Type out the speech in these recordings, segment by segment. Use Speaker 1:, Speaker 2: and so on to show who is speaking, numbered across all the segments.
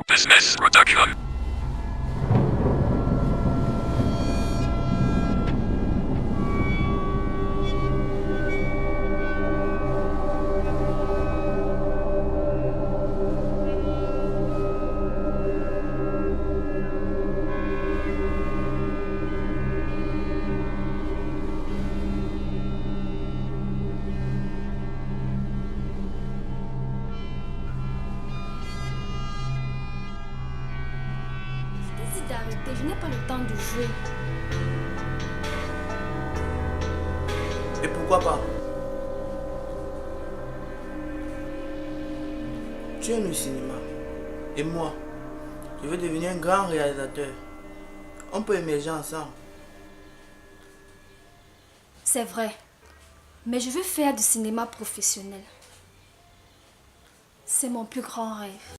Speaker 1: Business Production.
Speaker 2: Décide d'arrêter, je n'ai pas le temps de jouer.
Speaker 3: Et pourquoi pas? Tu aimes le cinéma. Et moi, je veux devenir un grand réalisateur. On peut émerger ensemble.
Speaker 2: C'est vrai, mais je veux faire du cinéma professionnel. C'est mon plus grand rêve.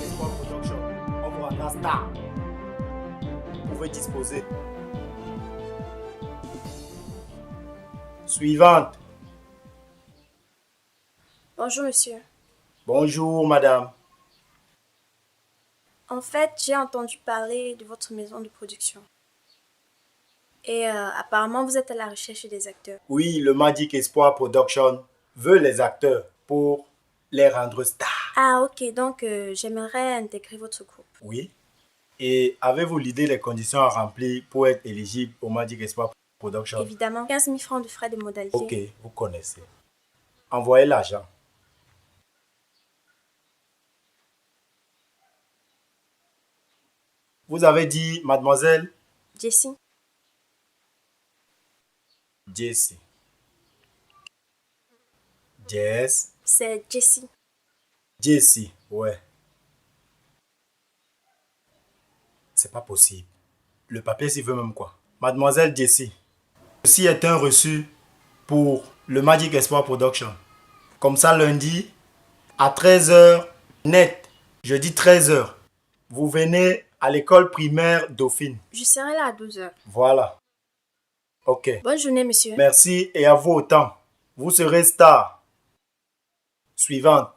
Speaker 4: Espoir Production, on vous rendra star. Vous pouvez disposer. Suivante.
Speaker 5: Bonjour monsieur.
Speaker 4: Bonjour madame.
Speaker 5: En fait, j'ai entendu parler de votre maison de production. Et apparemment, vous êtes à la recherche des acteurs.
Speaker 4: Oui, le Magic Espoir Production veut les acteurs pour les rendre stars.
Speaker 5: Ah ok, donc j'aimerais intégrer votre groupe.
Speaker 4: Oui. Et avez-vous l'idée des conditions à remplir pour être éligible au Magic Espoir Production?
Speaker 5: Évidemment, 15 000 francs de frais de modalité.
Speaker 4: Ok, vous connaissez. Envoyez l'argent. Vous avez dit mademoiselle
Speaker 5: Jessie.
Speaker 4: Jessie. Jess.
Speaker 5: C'est Jessie.
Speaker 4: Jessie, ouais. C'est pas possible. Le papier s'y veut même quoi. Mademoiselle Jessie. Ceci est un reçu pour le Magic Espoir Production. Comme ça, lundi, à 13h net, jeudi 13h, vous venez à l'école primaire Dauphine.
Speaker 5: Je serai là à 12h.
Speaker 4: Voilà. Ok.
Speaker 5: Bonne journée, monsieur.
Speaker 4: Merci et à vous autant. Vous serez star. Suivante.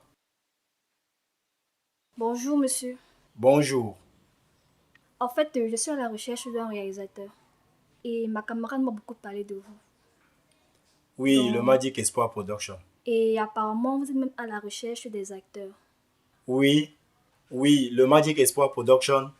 Speaker 2: Bonjour monsieur.
Speaker 4: Bonjour.
Speaker 2: En fait, je suis à la recherche d'un réalisateur. Et ma camarade m'a beaucoup parlé de vous.
Speaker 4: Oui,
Speaker 2: Donc-
Speaker 4: le Magic Espoir Production.
Speaker 2: Et apparemment, vous êtes même à la recherche des acteurs.
Speaker 4: Oui, oui, le Magic Espoir Production,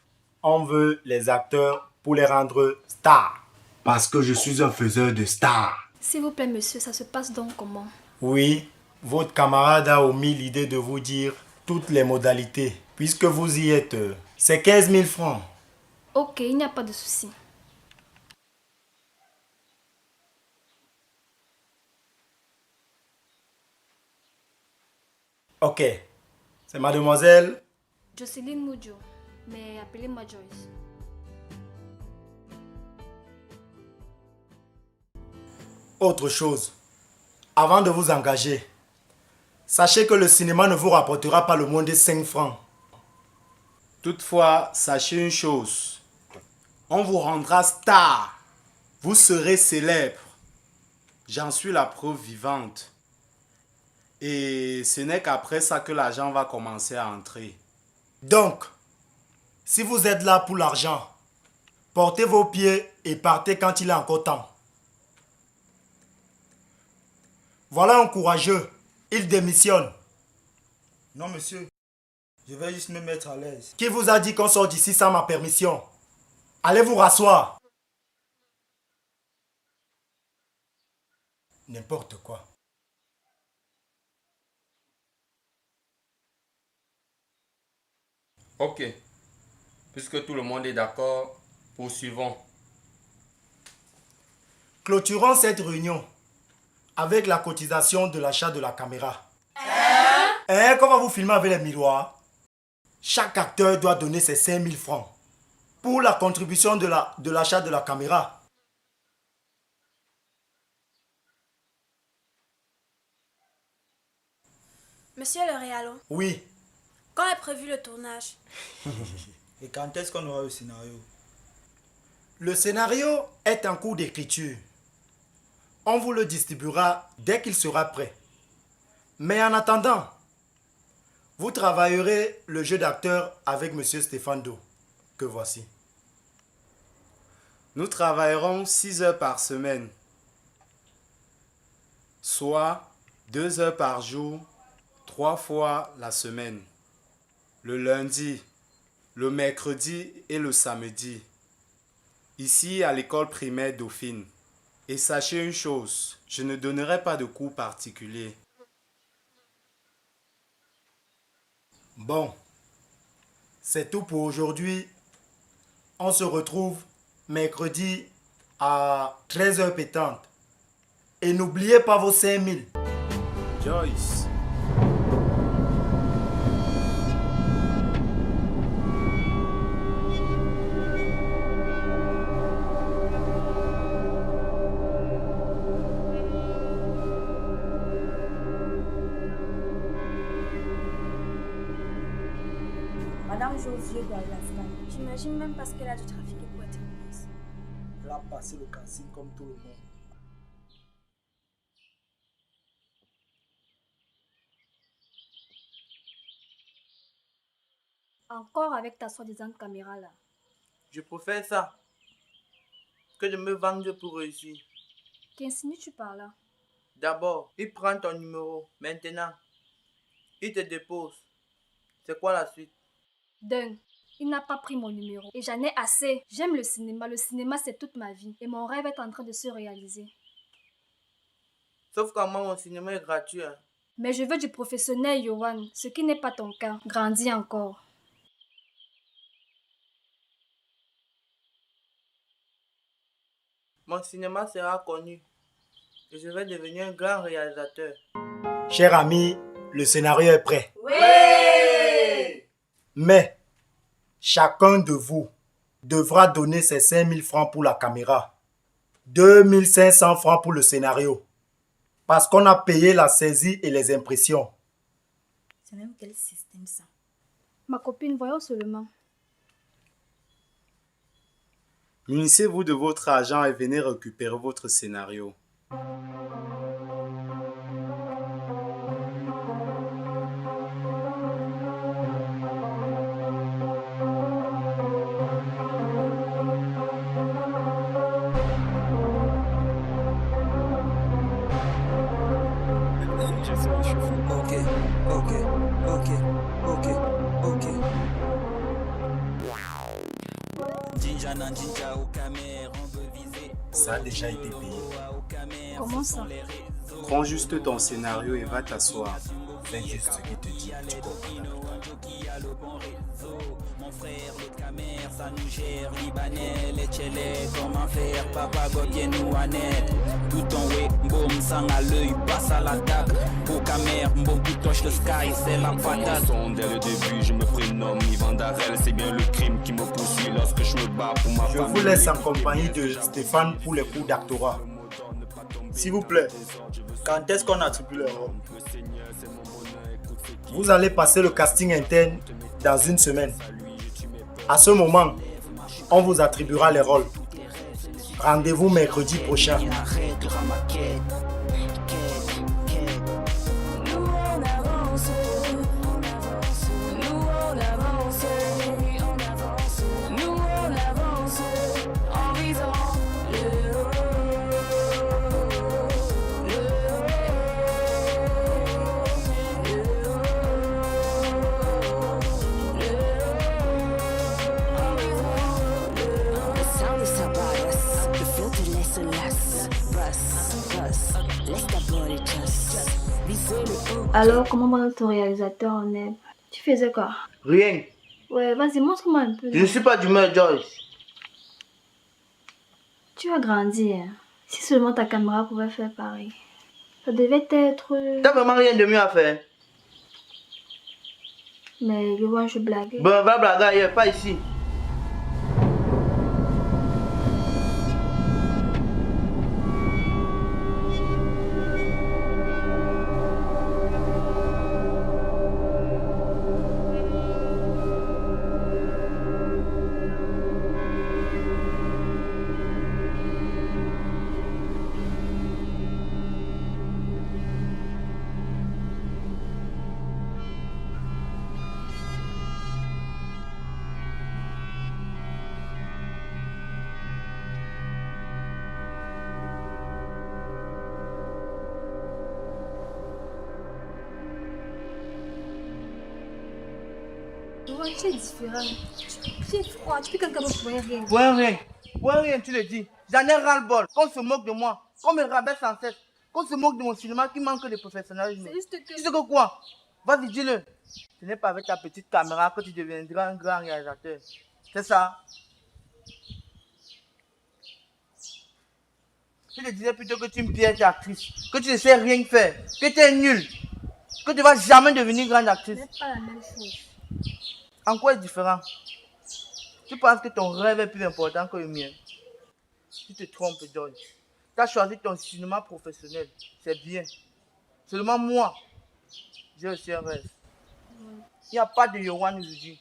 Speaker 4: on veut les acteurs pour les rendre stars. Parce que je suis un faiseur de stars.
Speaker 2: S'il vous plaît monsieur, ça se passe donc comment?
Speaker 4: Oui, votre camarade a omis l'idée de vous dire toutes les modalités. Puisque vous y êtes, c'est 15 000 francs.
Speaker 2: Ok, il n'y a pas de souci.
Speaker 4: Ok, c'est mademoiselle.
Speaker 2: Jocelyne Moudjo, mais appelez-moi Joyce.
Speaker 4: Autre chose, avant de vous engager, sachez que le cinéma ne vous rapportera pas le moins de 5 francs. Toutefois, sachez une chose, on vous rendra star. Vous serez célèbre. J'en suis la preuve vivante. Et ce n'est qu'après ça que l'argent va commencer à entrer. Donc, si vous êtes là pour l'argent, portez vos pieds et partez quand il est encore temps. Voilà un courageux. Il démissionne.
Speaker 6: Non, monsieur. Je vais juste me mettre à l'aise.
Speaker 4: Qui vous a dit qu'on sort d'ici sans ma permission? Allez vous rasseoir. N'importe quoi.
Speaker 7: Ok. Puisque tout le monde est d'accord, poursuivons.
Speaker 6: Clôturons cette réunion avec la cotisation de l'achat de la caméra. Qu'on va vous filmer avec les miroirs. Chaque acteur doit donner ses 5 000 francs pour la contribution de l'achat de la caméra.
Speaker 5: Monsieur le Réalo,
Speaker 6: Oui.
Speaker 5: quand est prévu le tournage?
Speaker 6: Et quand est-ce qu'on aura le scénario? Le scénario est en cours d'écriture. On vous le distribuera dès qu'il sera prêt. Mais en attendant, vous travaillerez le jeu d'acteur avec M. Stéphane Do, que voici.
Speaker 4: Nous travaillerons 6 heures par semaine, soit 2 heures par jour, 3 fois la semaine, le lundi, le mercredi et le samedi, ici à l'école primaire Dauphine. Et sachez une chose, je ne donnerai pas de cours particuliers.
Speaker 6: Bon, c'est tout pour aujourd'hui. On se retrouve mercredi à 13h pétante. Et n'oubliez pas vos 5 000.
Speaker 4: Joyce.
Speaker 1: Madame Josieu doit l'instant.
Speaker 5: J'imagine même parce qu'elle a du trafic pour être heureuse.
Speaker 6: Elle a passé le casting comme tout le monde.
Speaker 2: Encore avec ta soi-disant caméra là.
Speaker 3: Je préfère ça que de me vendre pour réussir.
Speaker 2: Qu'insinues-tu par là?
Speaker 3: D'abord, il prend ton numéro. Maintenant, il te dépose. C'est quoi la suite?
Speaker 2: D'un, il n'a pas pris mon numéro. Et j'en ai assez. J'aime le cinéma. Le cinéma, c'est toute ma vie. Et mon rêve est en train de se réaliser.
Speaker 3: Sauf qu'à moi, mon cinéma est gratuit. Hein.
Speaker 2: Mais je veux du professionnel, Yohan. Ce qui n'est pas ton cas. Grandis encore.
Speaker 3: Mon cinéma sera connu. Et je vais devenir un grand réalisateur.
Speaker 6: Cher ami, le scénario est prêt.
Speaker 1: Oui!
Speaker 6: Mais, chacun de vous devra donner ses 5 000 francs pour la caméra. 2 500 francs pour le scénario. Parce qu'on a payé la saisie et les impressions.
Speaker 1: C'est même quel système ça?
Speaker 2: Ma copine, voyons seulement.
Speaker 4: Munissez-vous de votre argent et venez récupérer votre scénario.
Speaker 6: Ça a déjà été payé.
Speaker 2: Comment ça?
Speaker 4: Prends juste ton scénario et va t'asseoir.
Speaker 6: Fais juste ce qu'il te dit. Tu comprends.
Speaker 7: Dès le début, je me prénomme Ivan Darel. C'est bien le crime qui me poursuit lorsque je me bats pour ma
Speaker 6: Je
Speaker 7: famille.
Speaker 6: vous laisse en compagnie de Stéphane pour les cours d'actorat. S'il vous plaît, quand est-ce qu'on attribue les rôles? Vous allez passer le casting interne dans une semaine. À ce moment, on vous attribuera les rôles. Rendez-vous mercredi prochain.
Speaker 2: Alors, comment va notre réalisateur en herbe? Tu faisais quoi?
Speaker 3: Rien.
Speaker 2: Ouais, vas-y, montre-moi un peu.
Speaker 3: Je ne suis pas d'humeur, Joyce.
Speaker 2: Tu as grandi, hein. Si seulement ta caméra pouvait faire pareil. Ça devait être...
Speaker 3: T'as vraiment rien de mieux à faire.
Speaker 2: Mais je vois, je blague.
Speaker 3: Bon, va blaguer ailleurs, pas ici.
Speaker 2: Ouais, tu es différent. Tu es froid, tu peux quelqu'un d'autre pour rien.
Speaker 3: Pour rien, tu le dis. J'en ai ras-le-bol. Qu'on se moque de moi, qu'on me rabaisse sans cesse, qu'on se moque de mon cinéma qui manque de professionnalisme.
Speaker 2: C'est juste que...
Speaker 3: Tu sais que quoi? Vas-y, dis-le. Ce n'est pas avec ta petite caméra que tu deviendras un grand réalisateur. C'est ça? Je te disais plutôt que tu es une piège actrice, que tu ne sais rien faire, que tu es nul, que tu ne vas jamais devenir grande actrice.
Speaker 2: Ce n'est pas la même chose.
Speaker 3: En quoi est différent? Tu penses que ton rêve est plus important que le mien? Tu te trompes, John. Tu as choisi ton cinéma professionnel. C'est bien. Seulement moi, j'ai aussi un rêve. Il n'y a pas de Yohan aujourd'hui.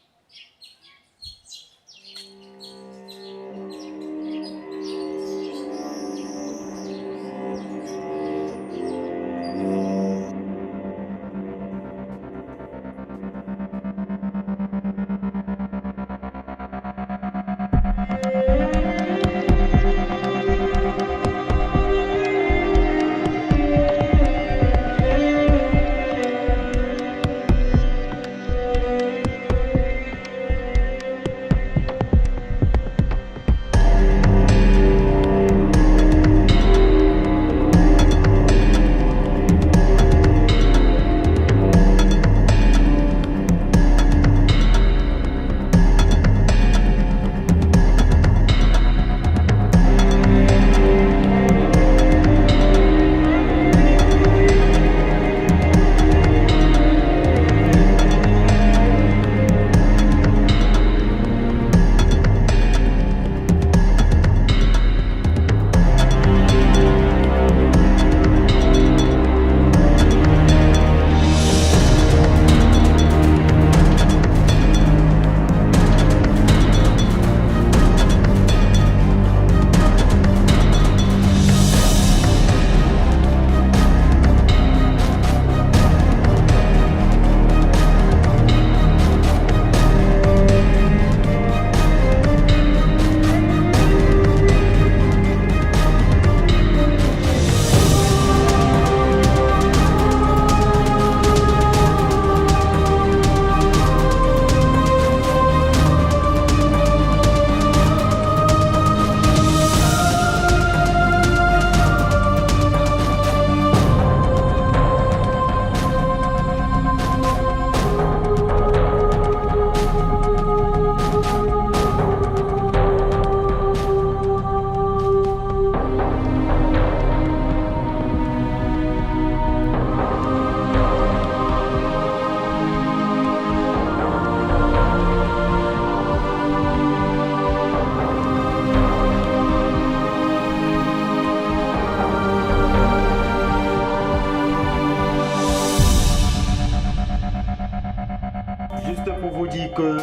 Speaker 6: Que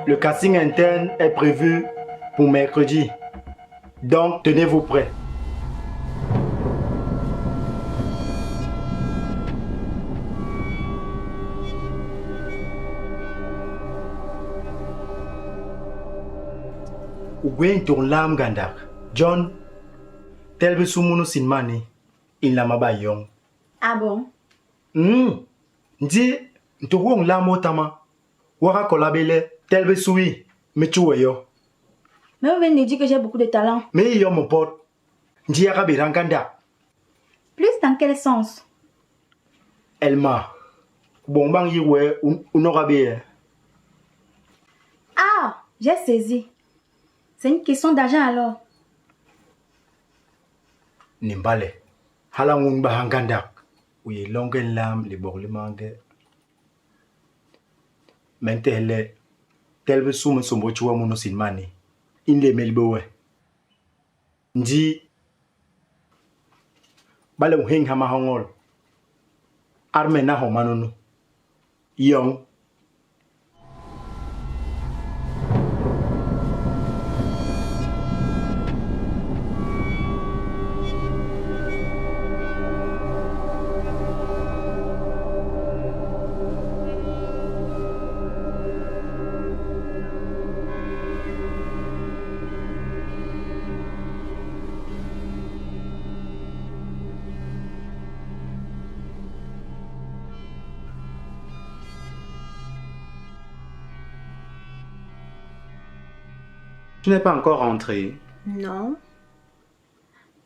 Speaker 6: le casting interne est prévu pour mercredi. Donc, tenez-vous prêts. Ouen ton lam gandak. John, tel be sumuno sinmani, in la mabayong.
Speaker 1: Ah bon?
Speaker 6: Ndi, ntouong la motama. Wara kolabele, tel be soui, me choué yo.
Speaker 1: Mais vous venez de dire que j'ai beaucoup de talent.
Speaker 6: Mais yo mon pote, ndi yaka beranganda.
Speaker 1: Plus dans quel sens?
Speaker 6: Elma, bon bang yiwe unorabe.
Speaker 1: Ah, j'ai saisi. C'est une question d'argent alors.
Speaker 6: Nimbale. Halangun bahangandak. Uye longen lam li borlimange. Mentele. Telbe sume sombo chua muno sinmani. Inle melbowe. Ndi. Bale uheng hama hongol. Arme na homanunu. Young.
Speaker 4: Tu n'es pas encore rentré.
Speaker 5: Non.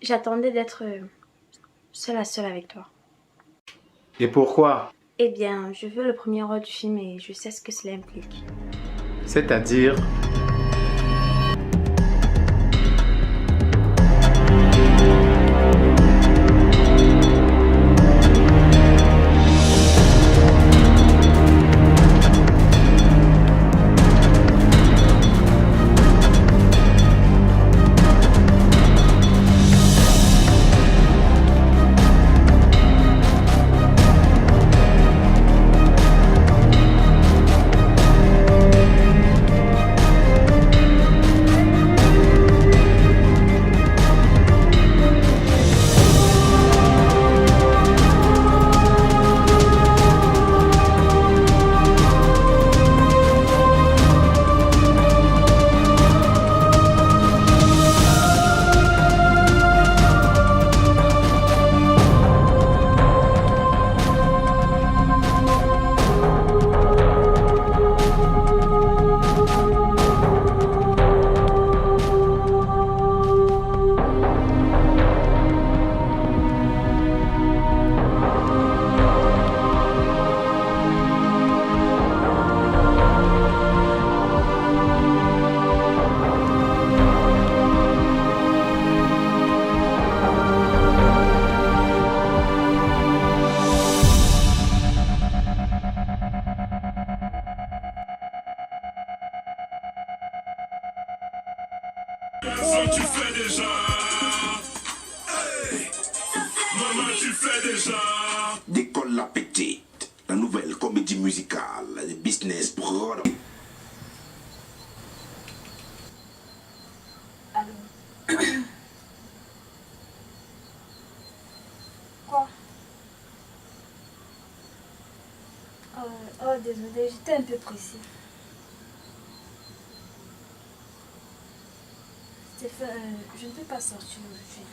Speaker 5: J'attendais d'être seule à seule avec toi.
Speaker 4: Et pourquoi?
Speaker 5: Eh bien, je veux le premier rôle du film et je sais ce que cela implique.
Speaker 4: C'est-à-dire?
Speaker 8: Tu fais déjà. Hey. Maman, tu fais déjà.
Speaker 9: Décolle la petite, la nouvelle comédie musicale de Business Prod.
Speaker 2: Allô. Quoi? Oh, désolé, j'étais un peu pressée. Stéphane, je ne peux pas sortir aujourd'hui.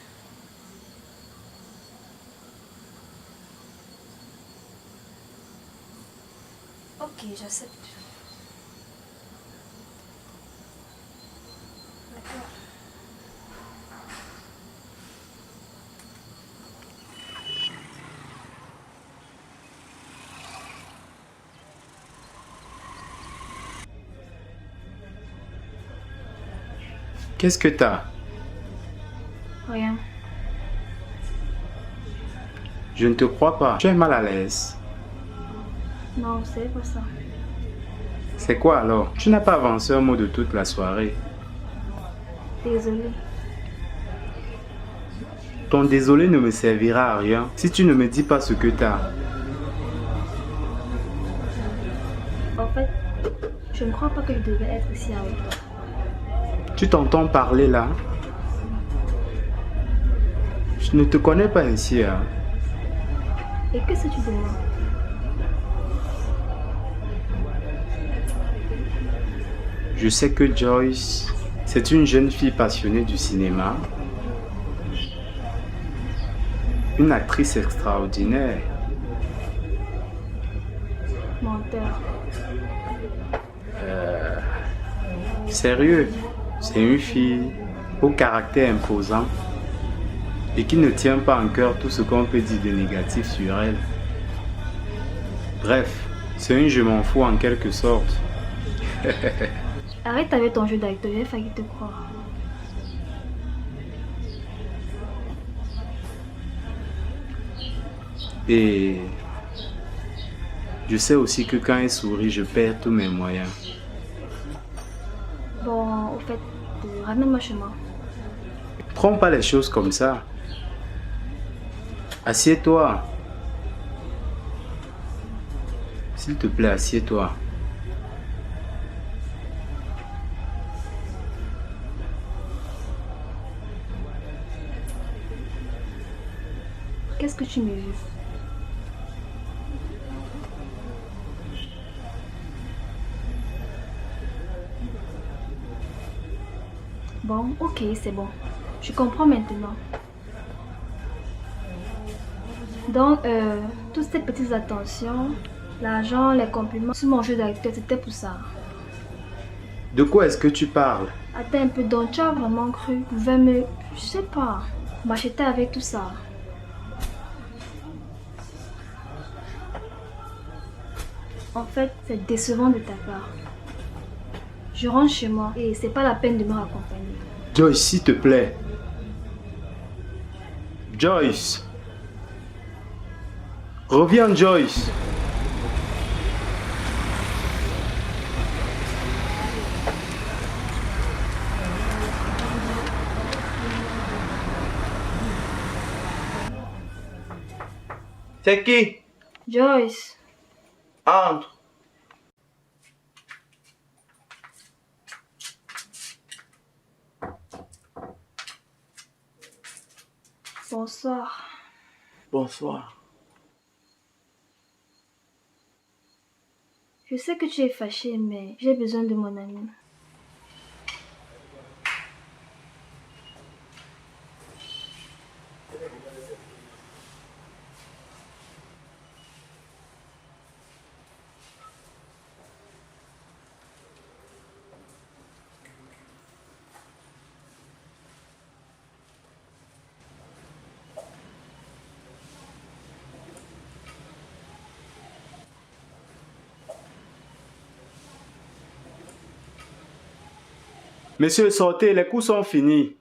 Speaker 2: Ok, j'accepte. D'accord.
Speaker 4: Qu'est-ce que t'as?
Speaker 2: Rien.
Speaker 4: Je ne te crois pas. Tu es mal à l'aise.
Speaker 2: Non, c'est pas ça.
Speaker 4: C'est quoi alors? Tu n'as pas avancé un mot de toute la soirée.
Speaker 2: Désolée.
Speaker 4: Ton désolé ne me servira à rien si tu ne me dis pas ce que t'as.
Speaker 2: En fait, je ne crois pas que je devais être ici avec toi.
Speaker 4: Tu t'entends parler là? Je ne te connais pas ainsi, hein?
Speaker 2: Et qu'est-ce que tu demandes?
Speaker 4: Je sais que Joyce, c'est une jeune fille passionnée du cinéma. Une actrice extraordinaire.
Speaker 2: Menteur.
Speaker 4: Sérieux, c'est une fille au caractère imposant et qui ne tient pas en cœur tout ce qu'on peut dire de négatif sur elle. Bref, c'est une je m'en fous en quelque sorte.
Speaker 2: Arrête avec ton jeu d'acteur, j'ai failli te croire.
Speaker 4: Et je sais aussi que quand elle sourit, je perds tous mes moyens.
Speaker 2: Bon, au fait, ramène-moi chez moi.
Speaker 4: Prends pas les choses comme ça. Assieds-toi. S'il te plaît, assieds-toi.
Speaker 2: Qu'est-ce que tu me veux? Bon, ok, c'est bon. Je comprends maintenant. Donc, toutes ces petites attentions, l'argent, les compliments sur mon jeu d'acteur, c'était pour ça.
Speaker 4: De quoi est-ce que tu parles?
Speaker 2: Attends un peu, donc tu as vraiment cru que tu pouvais me... Je sais pas, m'acheter avec tout ça. En fait, c'est décevant de ta part. Je rentre chez moi et c'est pas la peine de me raccompagner.
Speaker 4: Joyce, s'il te plaît. Joyce. Reviens, Joyce.
Speaker 3: C'est qui?
Speaker 2: Joyce.
Speaker 3: Entre.
Speaker 2: Bonsoir.
Speaker 3: Bonsoir.
Speaker 2: Je sais que tu es fâché, mais j'ai besoin de mon ami.
Speaker 4: Monsieur, sortez, les coups sont finis.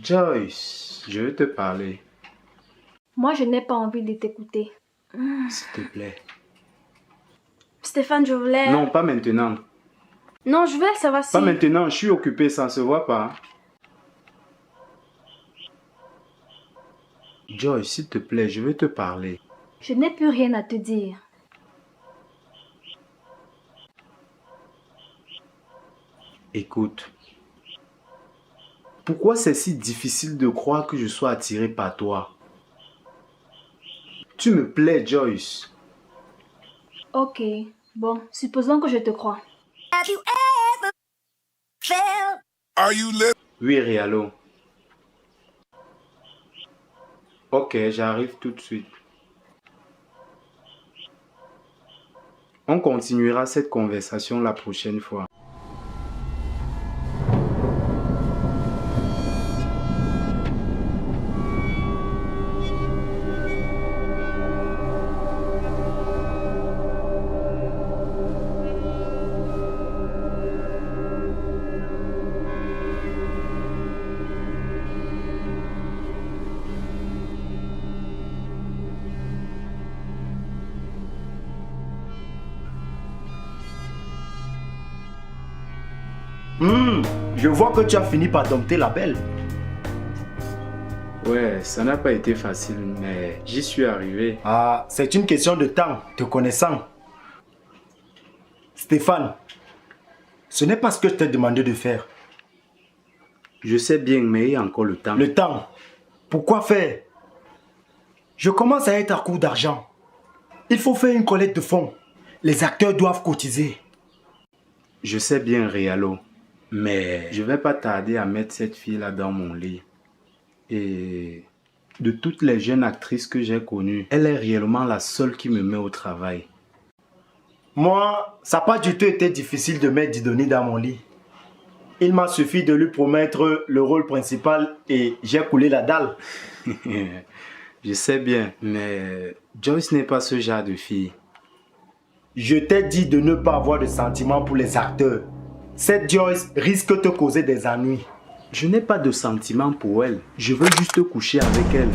Speaker 4: Joyce, je veux te parler.
Speaker 2: Moi, je n'ai pas envie de t'écouter.
Speaker 4: S'il te plaît.
Speaker 5: Stéphane, je voulais...
Speaker 4: Non, pas maintenant.
Speaker 5: Non, je voulais savoir si...
Speaker 4: Pas maintenant, je suis occupé, ça ne se voit pas. Joyce, s'il te plaît, je veux te parler.
Speaker 2: Je n'ai plus rien à te dire.
Speaker 4: Écoute. Pourquoi c'est si difficile de croire que je sois attiré par toi? Tu me plais, Joyce.
Speaker 2: Ok, bon, supposons que je te crois.
Speaker 4: Oui, Rialo. Ok, j'arrive tout de suite. On continuera cette conversation la prochaine fois.
Speaker 6: Je vois que tu as fini par dompter la belle.
Speaker 4: Ouais, ça n'a pas été facile, mais j'y suis arrivé.
Speaker 6: Ah, c'est une question de temps, te connaissant. Stéphane, ce n'est pas ce que je t'ai demandé de faire.
Speaker 4: Je sais bien, mais il y a encore le temps.
Speaker 6: Le temps? Pourquoi faire? Je commence à être à court d'argent. Il faut faire une collecte de fonds. Les acteurs doivent cotiser.
Speaker 4: Je sais bien, Rialo, mais je vais pas tarder à mettre cette fille-là dans mon lit. Et de toutes les jeunes actrices que j'ai connues, elle est réellement la seule qui me met au travail.
Speaker 6: Moi, ça n'a pas du tout été difficile de mettre Didoni dans mon lit. Il m'a suffi de lui promettre le rôle principal et j'ai coulé la dalle.
Speaker 4: Je sais bien, mais Joyce n'est pas ce genre de fille.
Speaker 6: Je t'ai dit de ne pas avoir de sentiments pour les acteurs. Cette Joyce risque de te causer des ennuis.
Speaker 4: Je n'ai pas de sentiments pour elle. Je veux juste coucher avec elle.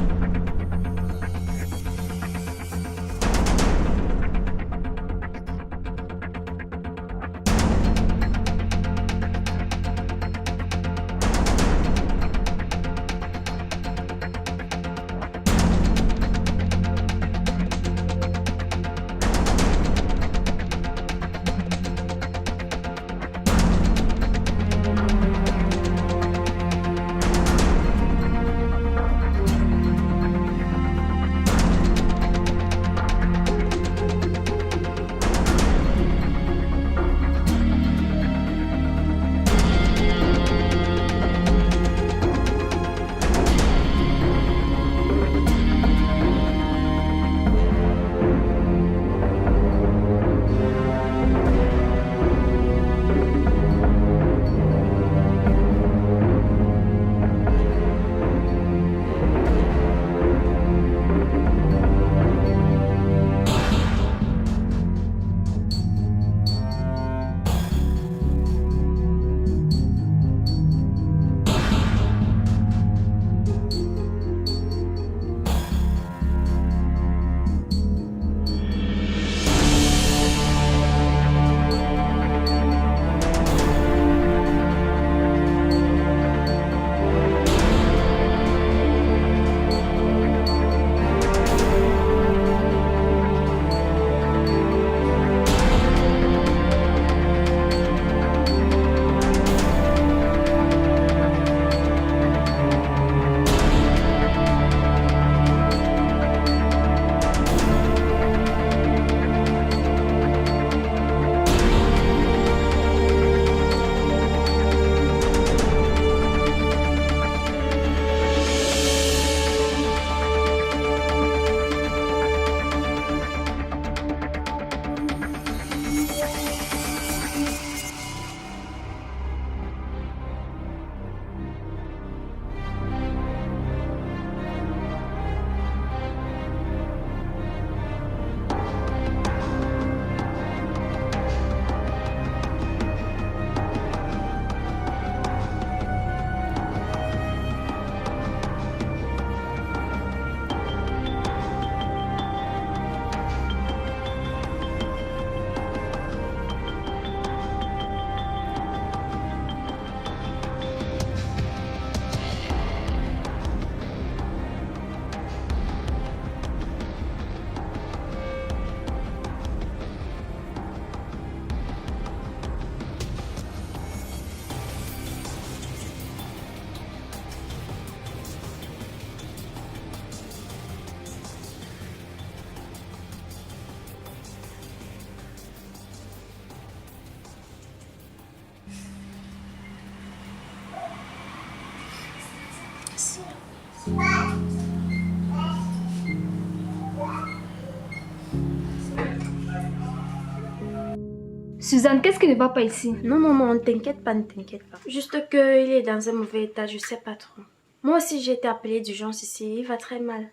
Speaker 2: Suzanne, qu'est-ce qui ne va pas ici?
Speaker 5: Non, maman, ne t'inquiète pas, ne t'inquiète pas. Juste qu'il est dans un mauvais état, je sais pas trop. Moi aussi, j'ai été appelée d'urgence ici, il va très mal.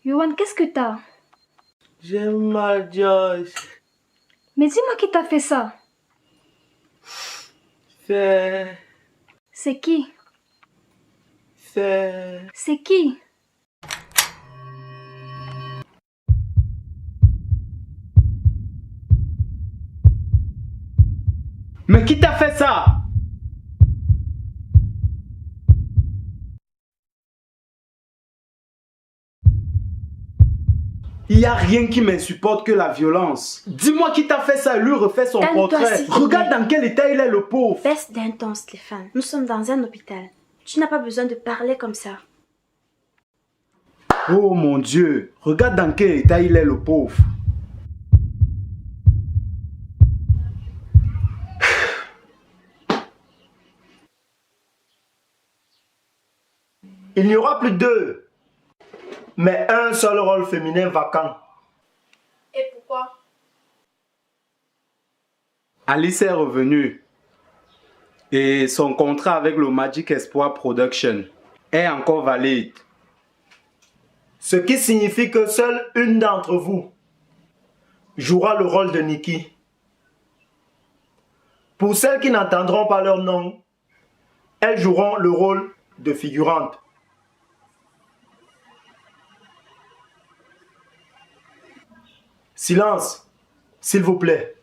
Speaker 2: Yohan, qu'est-ce que t'as?
Speaker 3: J'ai mal, Joyce.
Speaker 2: Mais dis-moi qui t'a fait ça?
Speaker 3: C'est
Speaker 2: qui? C'est qui?
Speaker 6: Mais qui t'a fait ça? Il n'y a rien qui m'insupporte que la violence. Dis-moi qui t'a fait ça et lui refait son portrait. Regarde dans quel état il est, le pauvre.
Speaker 5: Baisse d'un ton, Stéphane. Nous sommes dans un hôpital. Tu n'as pas besoin de parler comme ça.
Speaker 6: Oh mon Dieu, regarde dans quel état il est, le pauvre. Il n'y aura plus deux, mais un seul rôle féminin vacant.
Speaker 5: Et pourquoi?
Speaker 4: Alice est revenue. Et son contrat avec le Magic Espoir Production est encore valide.
Speaker 6: Ce qui signifie que seule une d'entre vous jouera le rôle de Nikki. Pour celles qui n'entendront pas leur nom, elles joueront le rôle de figurante. Silence, s'il vous plaît.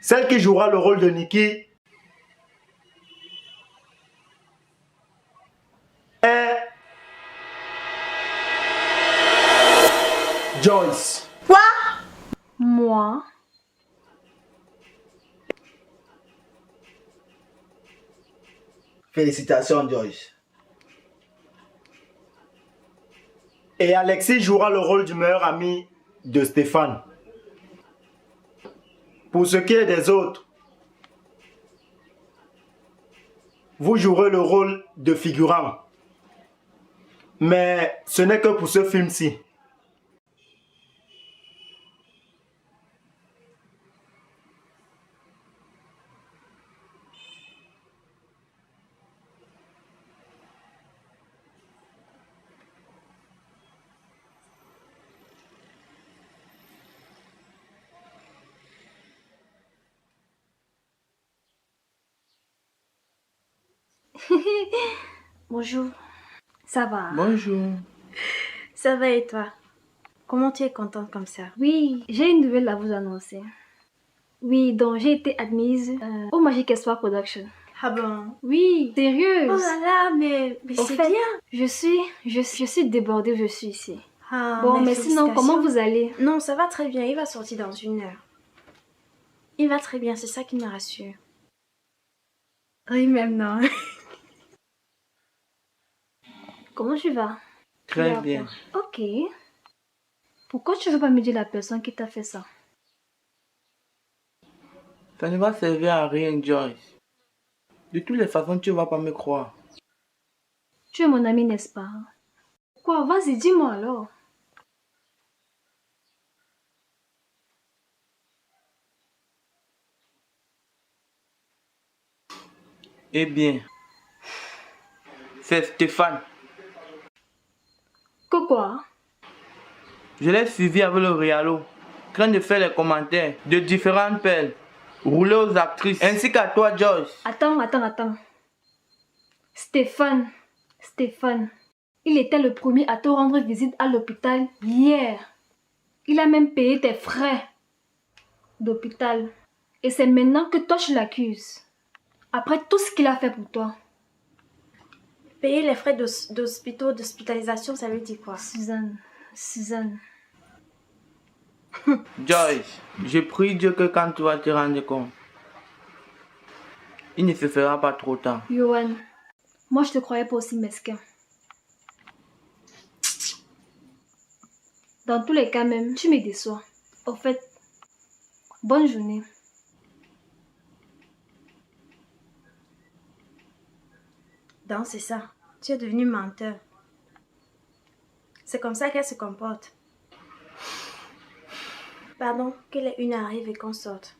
Speaker 6: Celle qui jouera le rôle de Nikki est Joyce.
Speaker 2: Moi?
Speaker 3: Félicitations, Joyce.
Speaker 6: Et Alexis jouera le rôle du meilleur ami de Stéphane. Pour ce qui est des autres, vous jouerez le rôle de figurant. Mais ce n'est que pour ce film-ci.
Speaker 5: Bonjour.
Speaker 2: Ça va?
Speaker 3: Bonjour.
Speaker 5: Ça va et toi? Comment tu es contente comme ça?
Speaker 2: Oui, j'ai une nouvelle à vous annoncer. Oui, donc j'ai été admise au Magic Espoir Production.
Speaker 5: Ah bon?
Speaker 2: Oui, sérieuse.
Speaker 5: Oh là là, mais
Speaker 2: Au
Speaker 5: c'est
Speaker 2: fait,
Speaker 5: bien.
Speaker 2: je suis débordée, je suis ici.
Speaker 5: Ah,
Speaker 2: Bon, mais sinon, comment
Speaker 5: félicitations.
Speaker 2: vous allez?
Speaker 5: Non, ça va très bien. Il va sortir dans 1 heure. Il va très bien, c'est ça qui me rassure. Oui, même non.
Speaker 2: Comment tu vas?
Speaker 3: Très bien.
Speaker 2: Ok. Pourquoi tu veux pas me dire la personne qui t'a fait ça?
Speaker 3: Ça ne va servir à rien, Joyce. De toutes les façons, tu ne vas pas me croire.
Speaker 2: Tu es mon ami, n'est-ce pas? Quoi? Vas-y, dis-moi alors.
Speaker 3: Eh bien, c'est Stéphane.
Speaker 2: Que quoi?
Speaker 3: Je l'ai suivi avec le Rialo, en train de faire les commentaires de différentes perles, roulées aux actrices, ainsi qu'à toi, Joyce.
Speaker 2: Attends. Stéphane, il était le premier à te rendre visite à l'hôpital hier. Il a même payé tes frais d'hôpital. Et c'est maintenant que toi tu l'accuses. Après tout ce qu'il a fait pour toi.
Speaker 5: Payer les frais d'hospitalisation, ça veut dire quoi?
Speaker 2: Suzanne.
Speaker 3: Joyce, je prie Dieu que quand tu vas te rendre compte, il ne se fera pas trop tard.
Speaker 2: Yohan, moi je te croyais pas aussi mesquin. Dans tous les cas même, tu me déçois. Au fait, bonne journée.
Speaker 5: Donc c'est ça. Tu es devenu menteur. C'est comme ça qu'elle se comporte. Pardon, que les une arrive et qu'on sorte.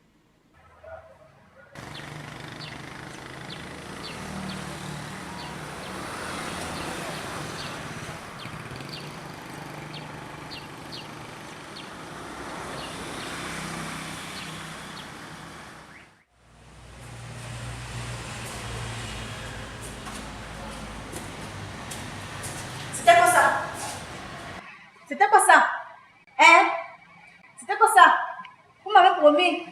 Speaker 1: C'était quoi ça? C'était quoi ça? Hein? C'était quoi ça? Vous m'avez promis.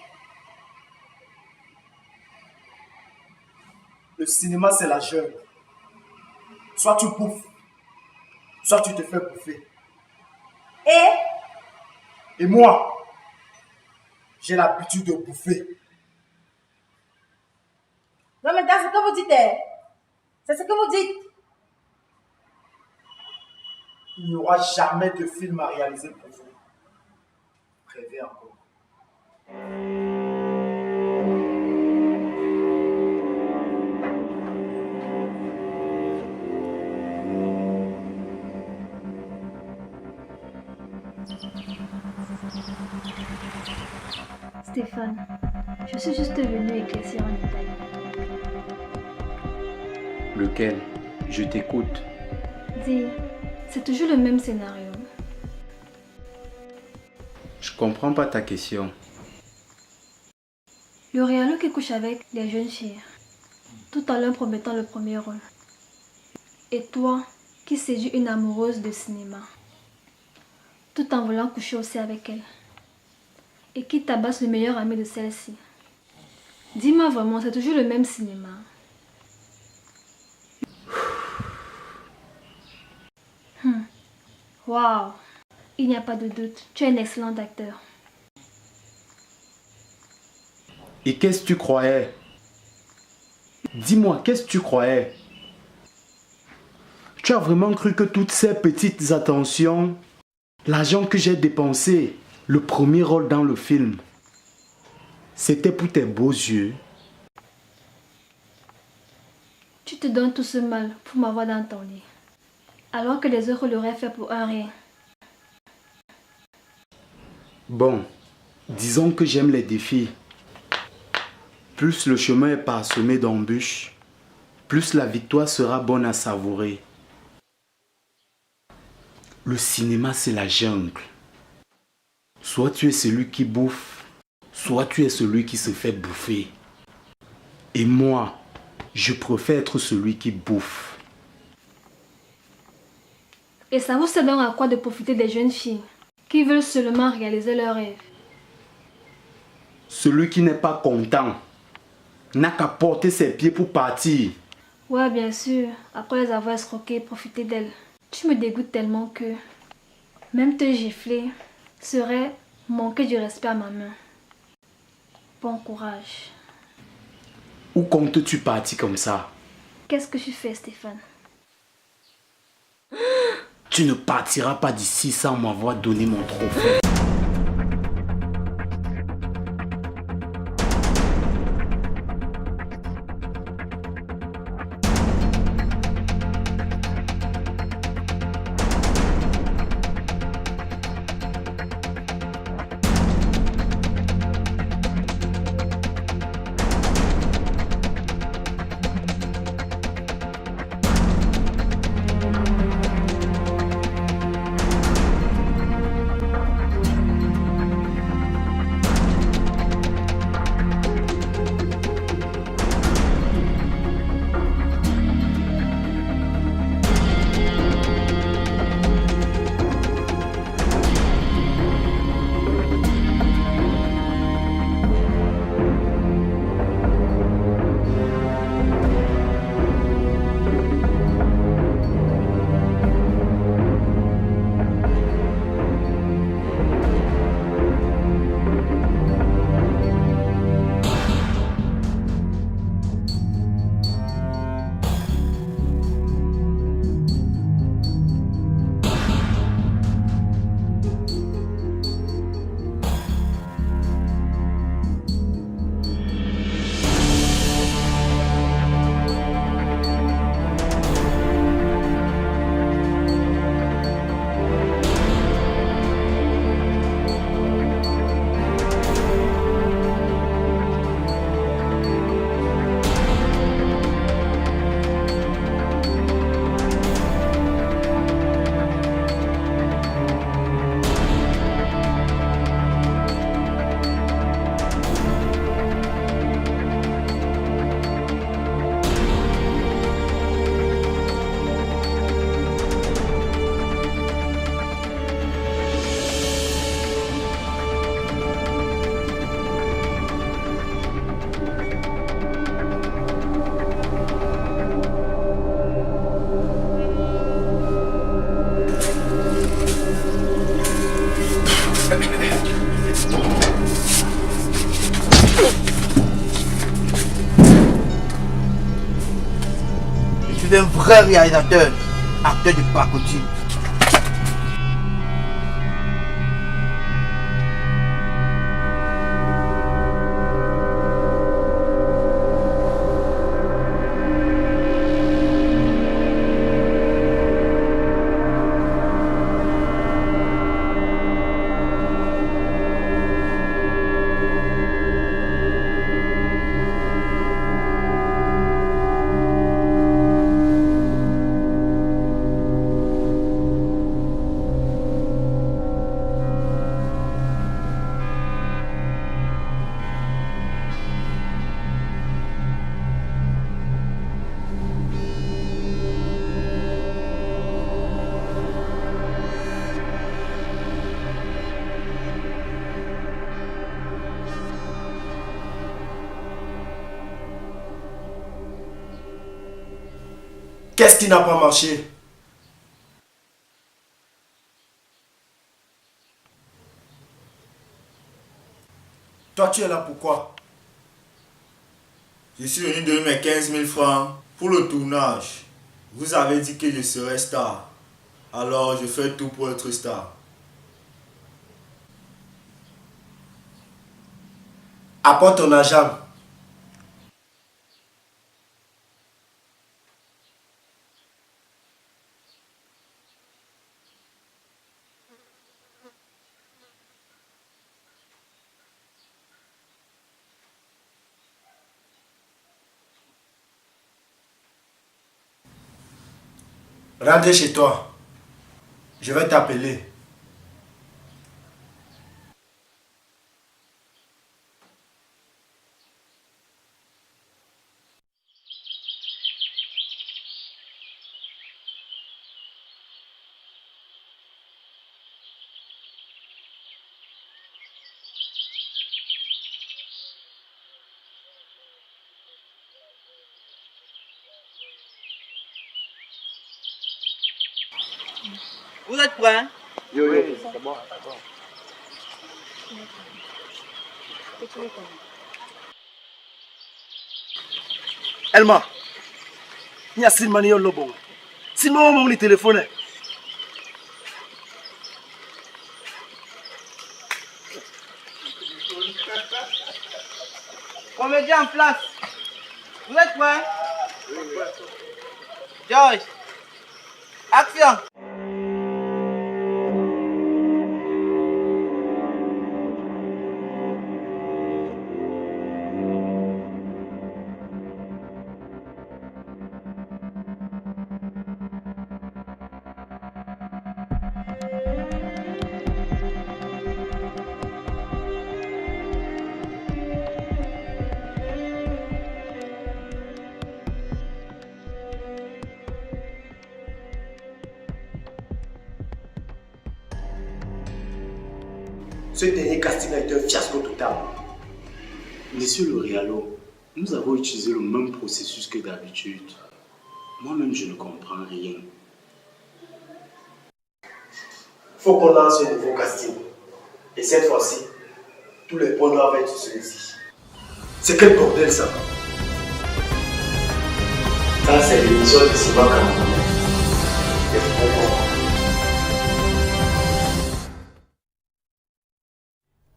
Speaker 6: Le cinéma, c'est la jungle. Soit tu bouffes, soit tu te fais bouffer. Et moi, j'ai l'habitude de bouffer.
Speaker 1: Non, mais c'est ce que vous dites. Hein? C'est ce que vous dites.
Speaker 6: Il n'y aura jamais de film à réaliser pour vous. Rêvez encore.
Speaker 2: Stéphane, je suis juste venue éclaircir un détail.
Speaker 10: Lequel? Je t'écoute.
Speaker 2: Dis, c'est toujours le même scénario.
Speaker 10: Je comprends pas ta question.
Speaker 2: Le réalo qui couche avec les jeunes filles, tout en leur promettant le premier rôle. Et toi, qui séduis une amoureuse de cinéma, tout en voulant coucher aussi avec elle. Et qui tabasse le meilleur ami de celle-ci. Dis-moi vraiment, c'est toujours le même cinéma. Waouh, il n'y a pas de doute, tu es un excellent acteur.
Speaker 4: Et qu'est-ce que tu croyais? Dis-moi, qu'est-ce que tu croyais? Tu as vraiment cru que toutes ces petites attentions, l'argent que j'ai dépensé, le premier rôle dans le film, c'était pour tes beaux yeux?
Speaker 2: Tu te donnes tout ce mal pour m'avoir dans ton lit, alors que les autres l'auraient fait pour un rien.
Speaker 4: Bon, disons que j'aime les défis. Plus le chemin est parsemé d'embûches, plus la victoire sera bonne à savourer. Le cinéma, c'est la jungle. Soit tu es celui qui bouffe, soit tu es celui qui se fait bouffer. Et moi, je préfère être celui qui bouffe.
Speaker 2: Et ça vous sert donc à quoi de profiter des jeunes filles qui veulent seulement réaliser leurs rêves?
Speaker 4: Celui qui n'est pas content n'a qu'à porter ses pieds pour partir.
Speaker 2: Ouais, bien sûr, après les avoir escroquées, profiter d'elles. Tu me dégoûtes tellement que même te gifler serait manquer du respect à ma main. Bon courage.
Speaker 4: Où comptes-tu partir comme ça?
Speaker 2: Qu'est-ce que tu fais, Stéphane?
Speaker 4: Tu ne partiras pas d'ici sans m'avoir donné mon trophée.
Speaker 3: Je suis un vrai réalisateur, acteur de pacotille.
Speaker 6: Qu'est-ce qui n'a pas marché? Toi, tu es là pourquoi?
Speaker 4: Je suis venu donner mes 15 000 francs pour le tournage. Vous avez dit que je serais star. Alors je fais tout pour être star.
Speaker 6: Apporte ton argent. Rentre chez toi. Je vais t'appeler.
Speaker 3: Vous êtes prêts?
Speaker 6: Oui.
Speaker 3: C'est bon.
Speaker 6: Elma. Il y a Silmani au lobo. Silmani m'a le téléphone.
Speaker 3: Comédien en place. Vous êtes prêts? George. Action.
Speaker 6: Ce dernier casting a été un fiasco total.
Speaker 10: Monsieur le Réalo, nous avons utilisé le même processus que d'habitude. Moi-même, je ne comprends rien.
Speaker 6: Faut qu'on lance un nouveau casting. Et cette fois-ci, tous les points doivent être ceux-ci. C'est quel bordel ça? Ça, c'est l'émission de Simba Camerounais.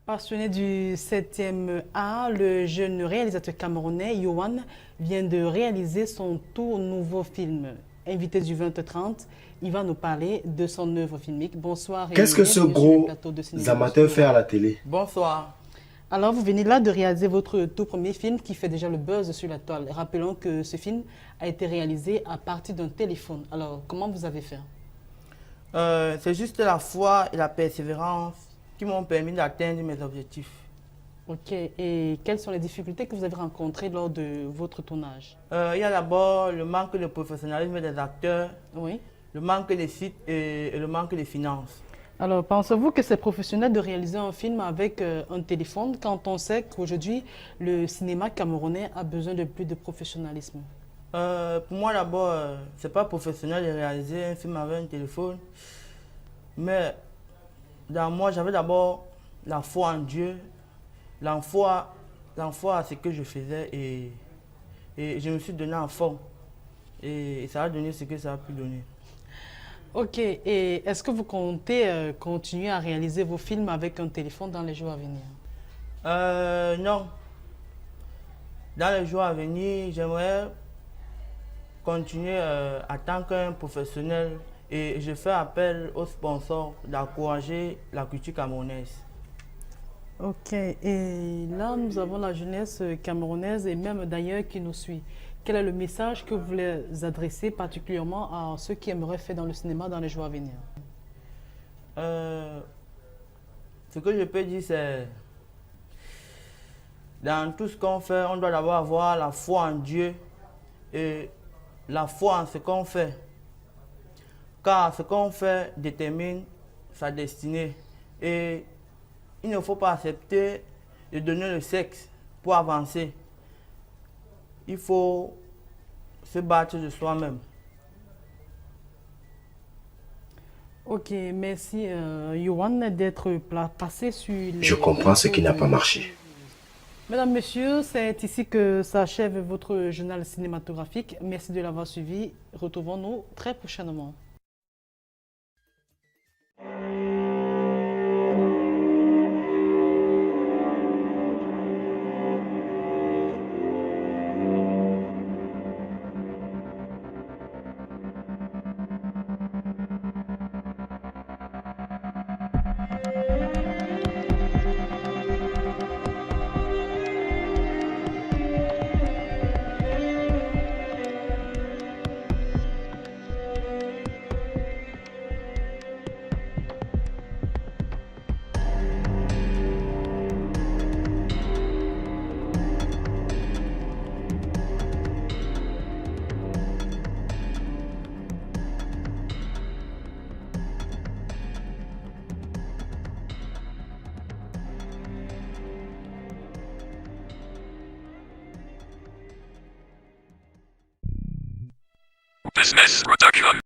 Speaker 11: Passionné du 7e art, le jeune réalisateur camerounais Yohan vient de réaliser son tout nouveau film. Invité du 20h30, il va nous parler de son œuvre filmique. Bonsoir.
Speaker 6: Qu'est-ce que ce gros amateur fait à la télé?
Speaker 3: Bonsoir.
Speaker 11: Alors, vous venez là de réaliser votre tout premier film qui fait déjà le buzz sur la toile. Rappelons que ce film a été réalisé à partir d'un téléphone. Alors, comment vous avez fait?
Speaker 3: C'est juste la foi et la persévérance qui m'ont permis d'atteindre mes objectifs.
Speaker 11: Ok, et quelles sont les difficultés que vous avez rencontrées lors de votre tournage?
Speaker 3: Il y a d'abord le manque de professionnalisme des acteurs,
Speaker 11: oui,
Speaker 3: le manque des sites et le manque de finances.
Speaker 11: Alors, pensez-vous que c'est professionnel de réaliser un film avec un téléphone quand on sait qu'aujourd'hui, le cinéma camerounais a besoin de plus de professionnalisme?
Speaker 3: Pour moi, d'abord, c'est pas professionnel de réaliser un film avec un téléphone, mais dans moi, j'avais d'abord la foi en Dieu, la foi à ce que je faisais et je me suis donné à fond. Et ça a donné ce que ça a pu donner.
Speaker 11: Ok, et est-ce que vous comptez continuer à réaliser vos films avec un téléphone dans les jours à venir?
Speaker 3: Non. Dans les jours à venir, j'aimerais continuer en tant qu'un professionnel. Et je fais appel aux sponsors d'encourager la culture camerounaise.
Speaker 11: Ok, et là nous avons la jeunesse camerounaise et même d'ailleurs qui nous suit. Quel est le message que vous voulez adresser particulièrement à ceux qui aimeraient faire dans le cinéma dans les jours à venir?
Speaker 3: Ce que je peux dire, c'est dans tout ce qu'on fait, on doit d'abord avoir la foi en Dieu et la foi en ce qu'on fait. Car ce qu'on fait détermine sa destinée. Et il ne faut pas accepter de donner le sexe pour avancer. Il faut se battre de soi-même.
Speaker 11: Ok, merci Yohan d'être passé sur les...
Speaker 10: Je comprends ce qui n'a pas marché.
Speaker 11: Mesdames, Messieurs, c'est ici que s'achève votre journal cinématographique. Merci de l'avoir suivi. Retrouvons-nous très prochainement.
Speaker 8: Business Production.